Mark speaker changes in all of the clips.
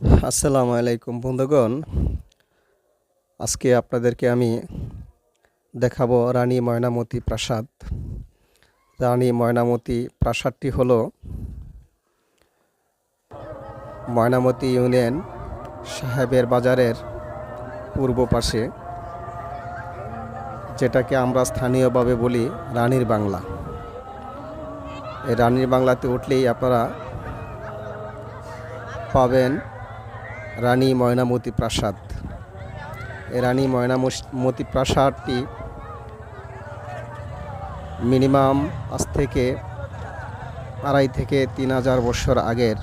Speaker 1: আসসালামু আলাইকুম বন্ধুগণ। আজকে আপনাদেরকে আমি দেখাবো রানী ময়নামতি প্রাসাদ। রানী ময়নামতি প্রাসাদটি হলো ময়নামতি ইউনিয়ন সাহেবের বাজারের পূর্ব পাশে, যেটাকে আমরা স্থানীয়ভাবে বলি রানীর বাংলা। এই রানীর বাংলাতে উঠলেই আপনারা পাবেন রানী ময়নামতি প্রাসাদ। এই রানী ময়নামতি প্রাসাদটি মিনিমাম আজ থেকে 2.5 থেকে 3,000 বছর আগের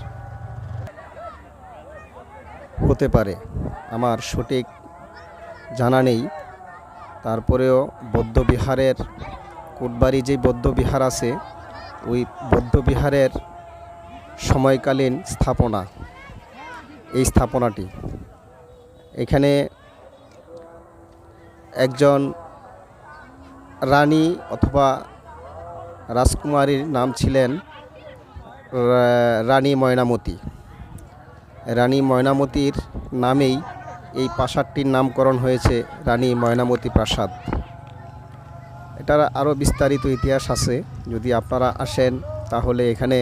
Speaker 1: হতে পারে, আমার সঠিক জানা নেই। তারপরেও বৌদ্ধবিহারের কোটবাড়ি যে বৌদ্ধবিহার আছে, ওই বৌদ্ধবিহারের সময়কালীন স্থাপনা এই স্থাপনাটি। এখানে একজন রানী অথবা রাজকুমারীর নাম ছিলেন রানী ময়নামতি। রানী ময়নামতির নামেই এই প্রাসাদটির নামকরণ হয়েছে রানী ময়নামতি প্রাসাদ। এটার আরও বিস্তারিত ইতিহাস আছে। যদি আপনারা আসেন তাহলে এখানে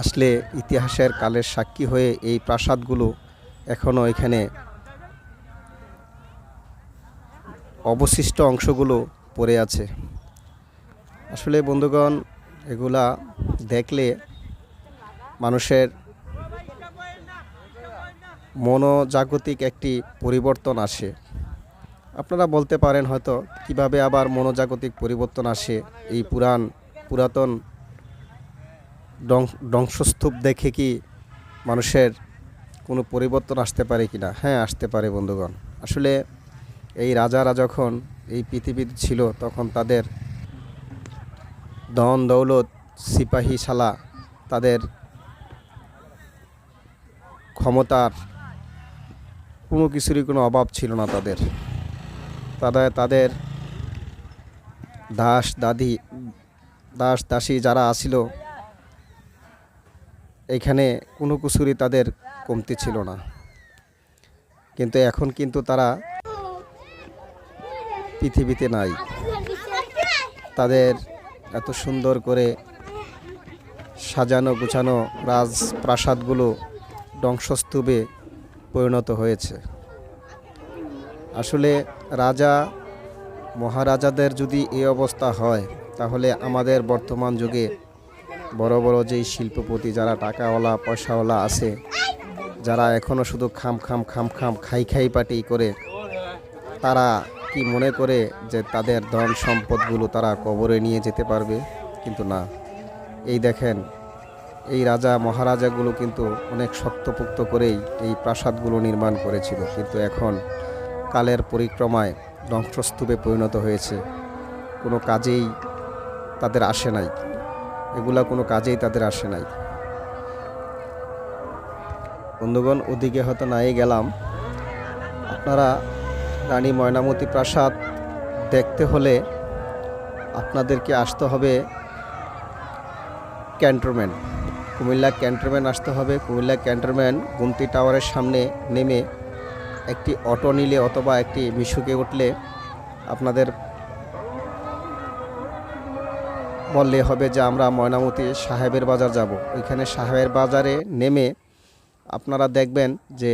Speaker 1: আসলে ইতিহাসের কালের সাক্ষী হয়ে এই প্রাসাদগুলো এখনও এখানে অবশিষ্ট অংশগুলো পড়ে আছে। আসলে বন্ধুগণ, এগুলা দেখলে মানুষের মনোজাগতিক একটি পরিবর্তন আসে। আপনারা বলতে পারেন হয়তো কিভাবে আবার মনোজাগতিক পরিবর্তন আসে, এই পুরাতন ধ্বংসস্তূপ দেখে কি মানুষের কোনো পরিবর্তন আসতে পারে কি না? হ্যাঁ, আসতে পারে বন্ধুগণ। আসলে এই রাজারা যখন এই পৃথিবীতে ছিল, তখন তাদের ধন দৌলত, সিপাহী শালা, তাদের ক্ষমতার কোনো কিছুরই কোনো অভাব ছিল না। তাদের দাস দাসী যারা আসিল, এখানে কোনো কিছুরই তাদের কমতি ছিল না। কিন্তু এখন কিন্তু তারা পৃথিবীতে নাই। তাদের এত সুন্দর করে সাজানো গুছানো রাজপ্রাসাদগুলো ধ্বংসস্তূপে পরিণত হয়েছে। আসলে রাজা মহারাজাদের যদি এই অবস্থা হয়, তাহলে আমাদের বর্তমান যুগে বড় বড় যেই শিল্পপতি, যারা টাকাওয়ালা পয়সাওয়ালা আছে, যারা এখনও শুধু খাম খাই পাটি করে, তারা কি মনে করে যে তাদের ধন সম্পদগুলো তারা কবরে নিয়ে যেতে পারবে? কিন্তু না। এই দেখেন, এই রাজা মহারাজাগুলো কিন্তু অনেক শক্তপোক্ত করেই এই প্রাসাদগুলো নির্মাণ করেছিল, কিন্তু এখন কালের পরিক্রমায় ধ্বংসস্তূপে পরিণত হয়েছে। কোনো কাজেই তাদের আসে নাই, এগুলা কোনো কাজেই তাদের আসে নাই। বন্ধুগণ, ওদিকে হয়তো নাই গেলাম। আপনারা রানী ময়নামতি প্রাসাদ দেখতে হলে আপনাদেরকে আসতে হবে ক্যান্টনমেন্ট, কুমিল্লা ক্যান্টনমেন্ট আসতে হবে। কুমিল্লা ক্যান্টনমেন্ট গুমতি টাওয়ারের সামনে নেমে একটি অটো নিলে অথবা একটি মিশুকে উঠলে আপনাদের বললে হবে যে আমরা ময়নামতি সাহেবের বাজার যাব। ওইখানে সাহেবের বাজারে নেমে আপনারা দেখবেন যে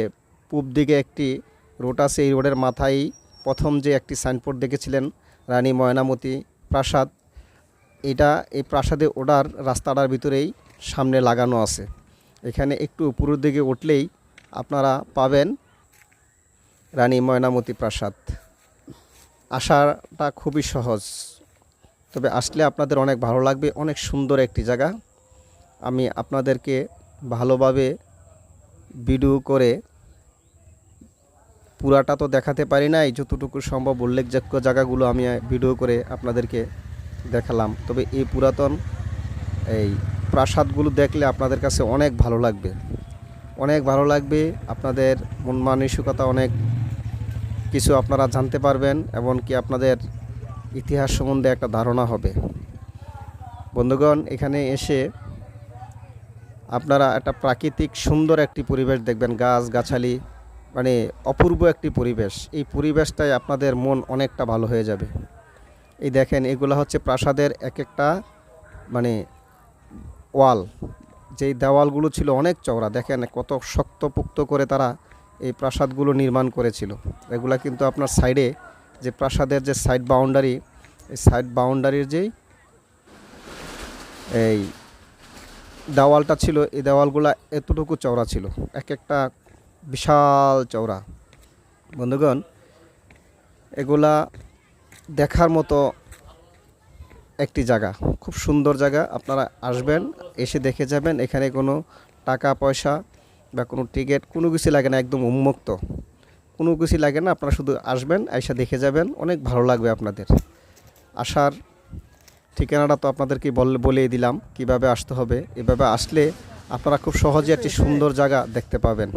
Speaker 1: পূব দিকে একটি রোড আছে। এই রোডের মাথায় প্রথম যে একটি সাইনবোর্ড দেখেছিলেন রানী ময়নামতি প্রাসাদ, এই প্রাসাদে ওঠার রাস্তাটার ভিতরেই সামনে লাগানো আছে। এখানে একটু উপরের দিকে উঠলেই আপনারা পাবেন রানী ময়নামতি প্রাসাদ। আসাটা খুবই সহজ, তবে আসলে আপনাদের অনেক ভালো লাগবে। অনেক সুন্দর একটি জায়গা। আমি আপনাদেরকে ভালোভাবে ভিডিও করে পুরাটা তো দেখাতে পারি নাই, যতটুকু সম্ভব উল্লেখযোগ্য জায়গাগুলো আমি ভিডিও করে আপনাদেরকে দেখালাম। তবে এই পুরাতন এই প্রাসাদগুলো দেখলে আপনাদের কাছে অনেক ভালো লাগবে। আপনাদের মন মানসিকতা অনেক কিছু আপনারা জানতে পারবেন, এমনকি আপনাদের ইতিহাস সম্বন্ধে একটা ধারণা হবে। বন্ধুগণ, এখানে এসে আপনারা একটা প্রাকৃতিক সুন্দর একটি পরিবেশ দেখবেন, গাছ গাছালি, মানে অপূর্ব একটি পরিবেশ। এই পরিবেশটাই আপনাদের মন অনেকটা ভালো হয়ে যাবে। এই দেখেন, এগুলো হচ্ছে প্রাসাদের এক একটা মানে ওয়াল, যেই দেওয়ালগুলো ছিল অনেক চওড়া। দেখেন কত শক্তপোক্ত করে তারা এই প্রাসাদগুলো নির্মাণ করেছিল। এগুলা কিন্তু আপনার সাইডে যে প্রাসাদের যে সাইড বাউন্ডারি, এই সাইড বাউন্ডারির যেই এই দেওয়ালটা ছিল, এই দেওয়ালগুলা এতটুকু চওড়া ছিল, এক একটা বিশাল চওড়া। বন্ধুগণ, এগুলা দেখার মতো একটি জায়গা, খুব সুন্দর জায়গা। আপনারা আসবেন, এসে দেখে যাবেন। এখানে কোনো টাকা পয়সা বা কোনো টিকিট কোনো কিছু লাগে না, একদম উন্মুক্ত, কোনো কিছু লাগে না। আপনারা শুধু আসবেন, এসে দেখে যাবেন, অনেক ভালো লাগবে আপনাদের। আসার ঠিকানাটা তো আপনাদেরকে বলেই দিলাম কিভাবে আসতে হবে। এভাবে আসলে আপনারা খুব সহজে একটি সুন্দর জায়গা দেখতে পাবেন।